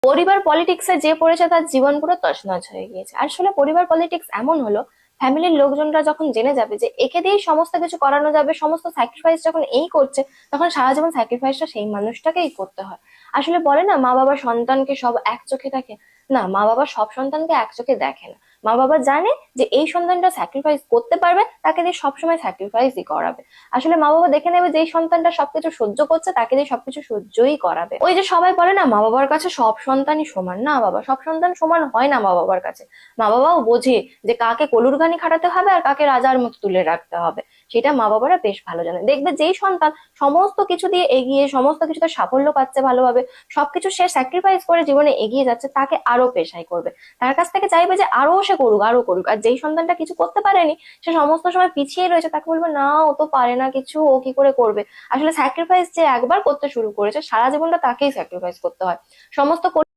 পরিবার পলিটিক্সে যে পড়েছে তার জীবন পুরো তছনছ হয়ে গিয়েছে। আসলে পরিবার পলিটিক্স এমন হলো, ফ্যামিলির লোকজনরা যখন জেনে যাবে যে একে দিয়েই সমস্ত কিছু করানো যাবে, সমস্ত স্যাক্রিফাইস যখন এই করছে, তখন সারা জীবন স্যাক্রিফাইসটা সেই মানুষটাকেই করতে হয়। আসলে বলে না, মা বাবা সন্তানকে সব এক চোখে দেখে। না, মা বাবা সব সন্তানকে এক চোখে দেখে না। মা বাবা জানে যে এই সন্তানটা স্যাক্রিফাইস করতে পারবে, তাকে দিয়ে সবসময় স্যাক্রিফাইসই করাবে। আসলে মা বাবা দেখে নেবে যে এই সন্তানটা সবকিছু সহ্য করছে, তাকে দিয়ে সবকিছু সহ্যই করাবে। ওই যে সবাই বলে না, মা বাবার কাছে সব সন্তানই সমান। না বাবা, সব সন্তান সমান হয় না মা বাবার কাছে। মা বাবাও বোঝে যে কাকে কলুর ঘানি খাটাতে হবে আর কাকে রাজার মুখ তুলে রাখতে হবে। সেটা মা বাবারা বেশ ভালো জানে। দেখবে যেই সন্তান সমস্ত কিছু দিয়ে এগিয়ে, সমস্ত কিছুতে সাফল্য পাচ্ছে ভালোভাবে, সবকিছু সে স্যাক্রিফাইস করে জীবনে এগিয়ে যাচ্ছে, তাকে আরো পেশাই করবে। তার কাছ থেকে চাইবে যে আরো সে করুক, আরো করুক। আর যেই সন্তানটা কিছু করতে পারেনি, সে সমস্ত সময় পিছিয়ে রয়েছে, তাকে বলবে না ও তো পারে না কিছু, ও কি করে করবে। আসলে স্যাক্রিফাইস যে একবার করতে শুরু করেছে, সারা জীবনটা তাকেই স্যাক্রিফাইস করতে হয়। সমস্ত